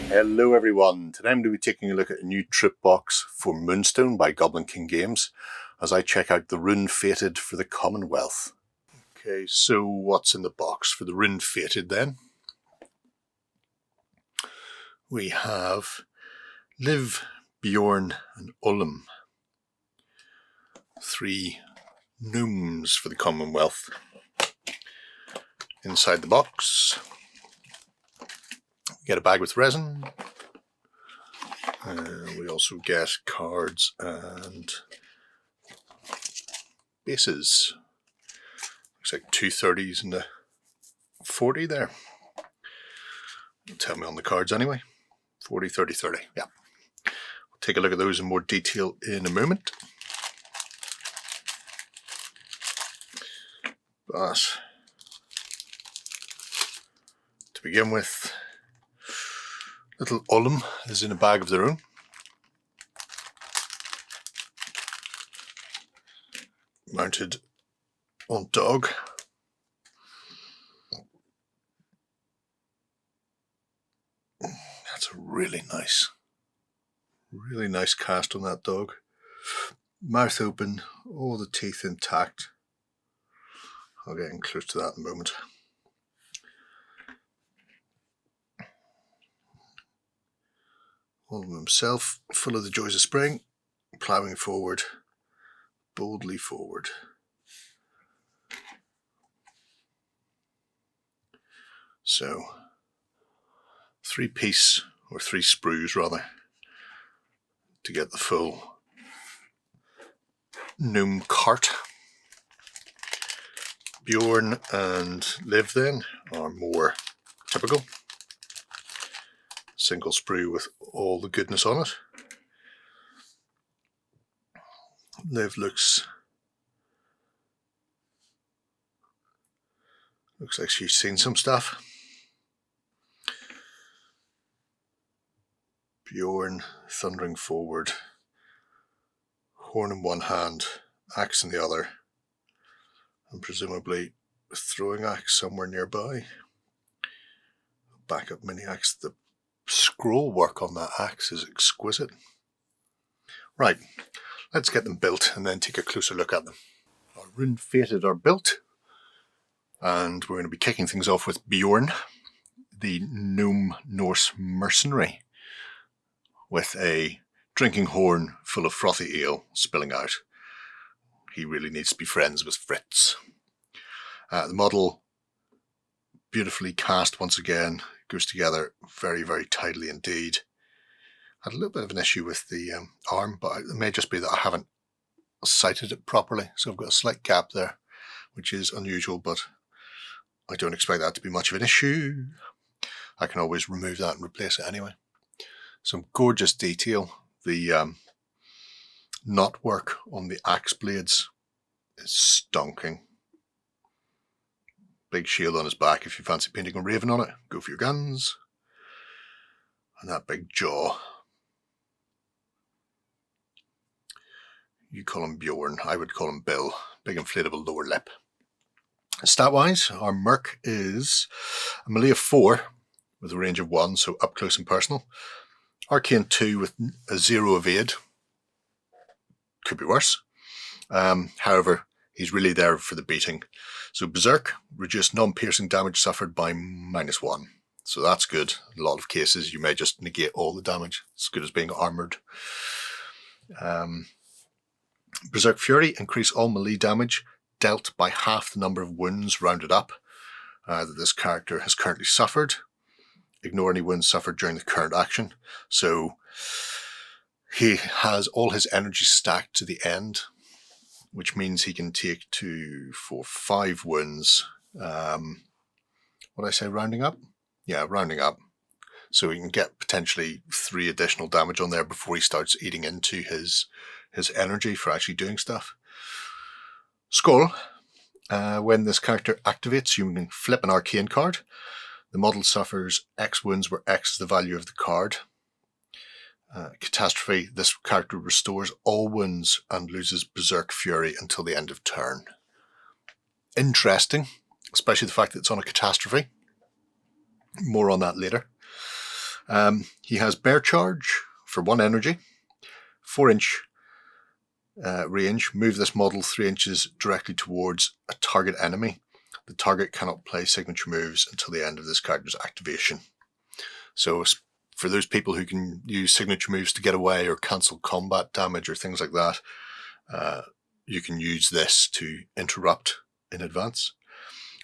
Hello everyone, today I'm going to be taking a look at a new trip box for Moonstone by Goblin King Games as I check out the Rune Fated for the Commonwealth. Okay, so what's in the box for the Rune Fated then? We have Liv, Bjorn and Ullum. 3 gnomes for the Commonwealth. Inside the box, we get a bag with resin. We also get cards and bases. Looks like 2 30s and a 40 there. It'll tell me on the cards anyway. 40, 30, 30. Yeah. We'll take a look at those in more detail in a moment. But to begin with, little Ullum is in a bag of their own. Mounted on dog. That's a really nice cast on that dog. Mouth open, all the teeth intact. I'll get in close to that in a moment. Ullum himself, full of the joys of spring, ploughing forward, boldly forward. So, 3 piece, or 3 sprues rather, to get the full gnome cart. Bjorn and Liv then are more typical. Single sprue with all the goodness on it. Liv looks like she's seen some stuff. Bjorn thundering forward, horn in one hand, axe in the other, and presumably a throwing axe somewhere nearby. Backup mini axe. The scroll work on that axe is exquisite. Right, let's get them built and then take a closer look at them. Our Rune Fated are built, and we're going to be kicking things off with Bjorn, the gnome Norse mercenary, with a drinking horn full of frothy ale spilling out. He really needs to be friends with Fritz. The model, beautifully cast once again, goes together very, very tidily indeed. Had a little bit of an issue with the arm, but it may just be that I haven't sighted it properly, so I've got a slight gap there, which is unusual, but I don't expect that to be much of an issue. I can always remove that and replace it anyway. Some gorgeous detail. The knot work on the axe blades is stonking. Big shield on his back. If you fancy painting a raven on it, go for your guns. And that big jaw. You call him Bjorn, I would call him Bill. Big inflatable lower lip. Stat-wise, our merc is a melee of 4 with a range of 1, so up close and personal. Arcane 2 with a 0 evade. Could be worse. However, he's really there for the beating. So Berserk, reduced non-piercing damage suffered by -1. So that's good. In a lot of cases, you may just negate all the damage. It's as good as being armoured. Berserk Fury, increase all melee damage dealt by half the number of wounds rounded up that this character has currently suffered. Ignore any wounds suffered during the current action. So he has all his energy stacked to the end, which means he can take 2, 4, 5 wounds. What did I say, rounding up? Yeah, rounding up. So he can get potentially 3 additional damage on there before he starts eating into his energy for actually doing stuff. Skull. When this character activates, you can flip an arcane card. The model suffers X wounds where X is the value of the card. Catastrophe. This character restores all wounds and loses Berserk Fury until the end of turn. Interesting, especially the fact that it's on a catastrophe. More on that later. He has Bear Charge for 1 energy, 4-inch range. Move this model 3 inches directly towards a target enemy. The target cannot play signature moves until the end of this character's activation. So for those people who can use signature moves to get away or cancel combat damage or things like that, you can use this to interrupt in advance.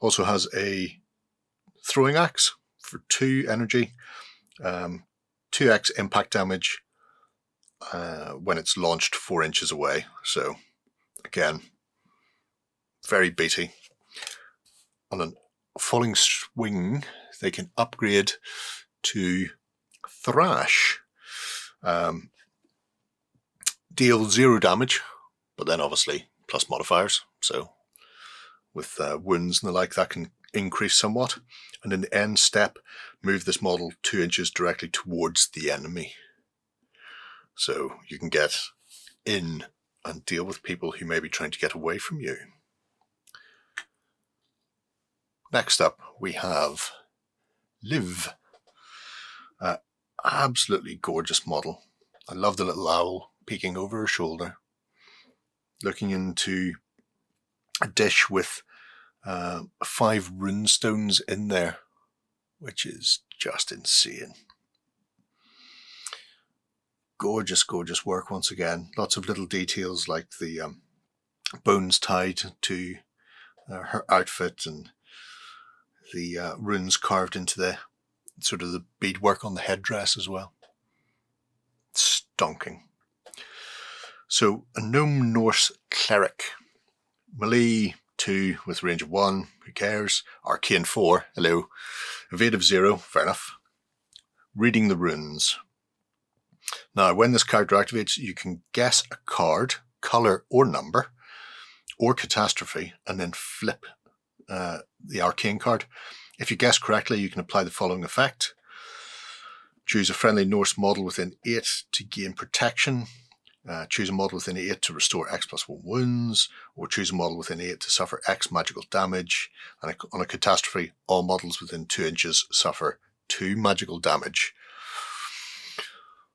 Also has a throwing axe for 2 energy, 2x impact damage when it's launched 4 inches away. So again, very beaty. On a falling swing, they can upgrade to Thrash. Deal 0 damage, but then obviously plus modifiers. So with wounds and the like, that can increase somewhat. And in the end step, move this model 2 inches directly towards the enemy. So you can get in and deal with people who may be trying to get away from you. Next up, we have Liv. Absolutely gorgeous model. I love the little owl peeking over her shoulder, looking into a dish with 5 rune stones in there, which is just insane. Gorgeous, gorgeous work once again. Lots of little details like the bones tied to her outfit and the runes carved into the sort of the beadwork on the headdress as well. Stonking. So a gnome Norse cleric, melee 2 with range of 1. Who cares? Arcane 4. Hello. Evade 0. Fair enough. Reading the runes. Now, when this character activates, you can guess a card, color or number, or catastrophe, and then flip the arcane card. If you guess correctly, you can apply the following effect. Choose a friendly Norse model within 8 to gain protection. Choose a model within 8 to restore X+1 wounds, or choose a model within 8 to suffer X magical damage. And on a catastrophe, all models within 2 inches suffer 2 magical damage.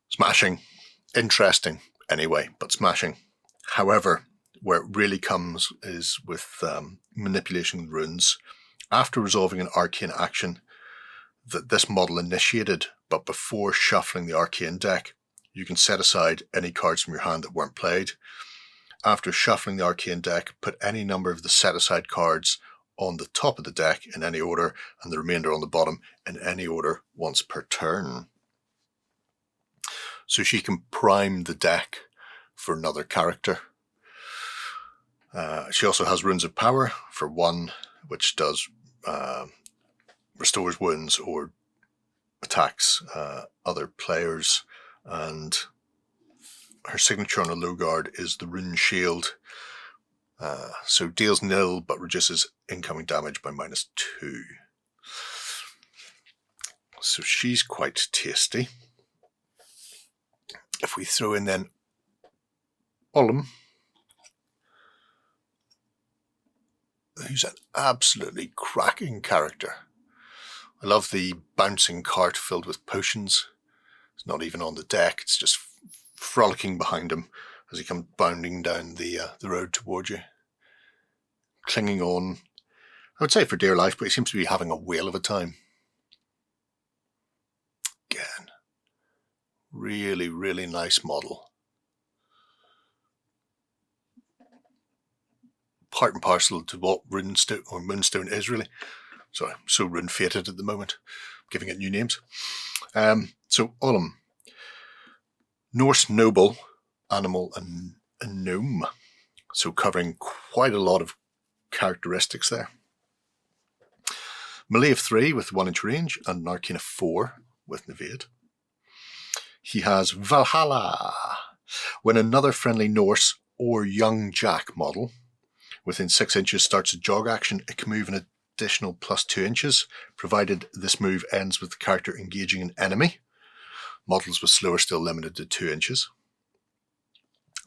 Smashing. Interesting anyway, but smashing. However, where it really comes is with manipulation runes. After resolving an arcane action that this model initiated, but before shuffling the arcane deck, you can set aside any cards from your hand that weren't played. After shuffling the arcane deck, put any number of the set aside cards on the top of the deck in any order, and the remainder on the bottom in any order once per turn. So she can prime the deck for another character. She also has Runes of Power for 1, which does restores wounds or attacks other players, and her signature on a low guard is the Rune Shield. So deals 0 but reduces incoming damage by -2. So she's quite tasty. If we throw in then Ollum, who's an absolutely cracking character. I love the bouncing cart filled with potions. It's not even on the deck, it's just frolicking behind him as he comes bounding down the road towards you. Clinging on, I would say for dear life, but he seems to be having a whale of a time. Again, really, really nice model. Part and parcel to what Runestone or Moonstone is really. Sorry, I'm so Rune Fated at the moment, giving it new names. So Ollum, Norse noble, animal, and a gnome. So covering quite a lot of characteristics there. Melee of 3 with 1 inch range and an arcane of 4 with an evade. He has Valhalla. When another friendly Norse or young Jack model within 6 inches starts a jog action, it can move an additional +2 inches, provided this move ends with the character engaging an enemy. Models with slow are still limited to 2 inches.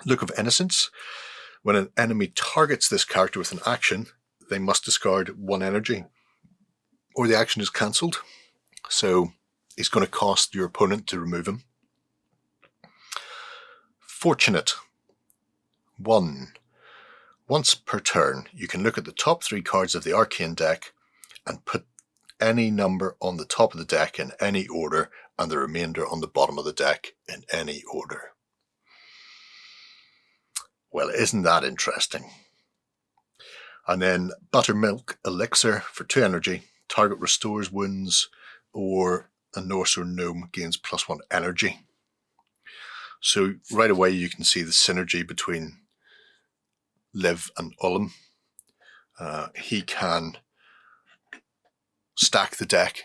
Look of Innocence. When an enemy targets this character with an action, they must discard 1 energy, or the action is cancelled. So is going to cost your opponent to remove him. Fortunate. 1. Once per turn, you can look at the top 3 cards of the arcane deck and put any number on the top of the deck in any order and the remainder on the bottom of the deck in any order. Well, isn't that interesting? And then Buttermilk Elixir for 2 energy. Target restores wounds, or a Norse or gnome gains +1 energy. So right away you can see the synergy between Liv and Ullum. He can stack the deck,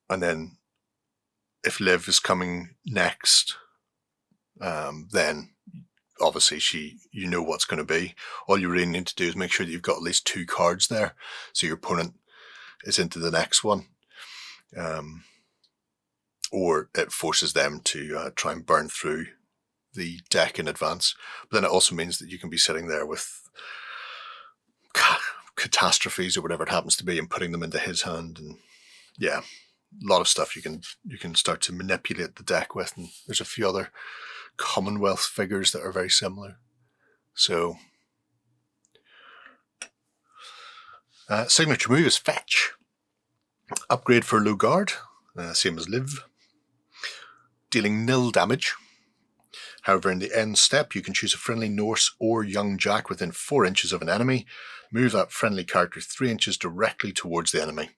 and then if Liv is coming next, then obviously you know what's going to be. All you really need to do is make sure that you've got at least 2 cards there, so your opponent is into the next one. Or it forces them to try and burn through the deck in advance. But then it also means that you can be sitting there with catastrophes or whatever it happens to be and putting them into his hand. And yeah, a lot of stuff you can start to manipulate the deck with. And there's a few other Commonwealth figures that are very similar. So signature move is Fetch. Upgrade for low guard, same as Liv. Dealing nil damage. However, in the end step, you can choose a friendly Norse or young Jack within 4 inches of an enemy. Move that friendly character 3 inches directly towards the enemy.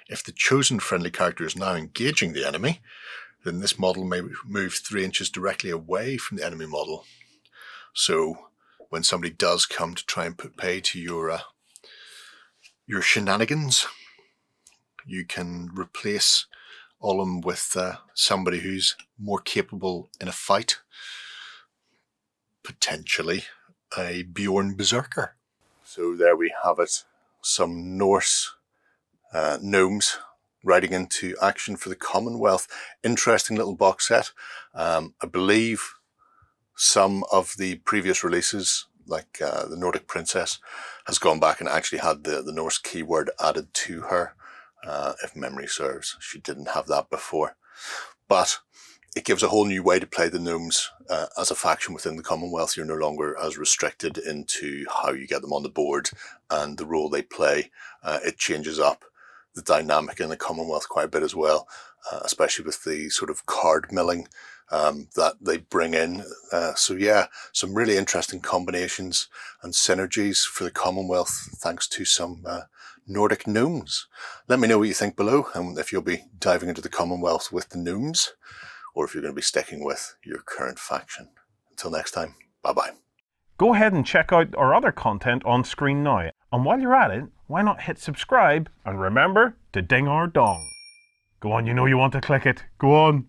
If the chosen friendly character is now engaging the enemy, then this model may move 3 inches directly away from the enemy model. So when somebody does come to try and put pay to your shenanigans, you can replace Ullum with somebody who's more capable in a fight. Potentially a Bjorn Berserker. So there we have it. Some Norse gnomes riding into action for the Commonwealth. Interesting little box set. I believe some of the previous releases, like the Nordic Princess, has gone back and actually had the Norse keyword added to her. If memory serves, she didn't have that before. But it gives a whole new way to play the gnomes as a faction within the Commonwealth. You're no longer as restricted into how you get them on the board and the role they play. It changes up the dynamic in the Commonwealth quite a bit as well, especially with the sort of card milling that they bring in. So yeah, some really interesting combinations and synergies for the Commonwealth thanks to some Nordic gnomes. Let me know what you think below, and if you'll be diving into the Commonwealth with the gnomes, or if you're going to be sticking with your current faction. Until next time, bye-bye. Go ahead and check out our other content on screen now. And while you're at it, why not hit subscribe and remember to ding our dong. Go on, you know you want to click it. Go on.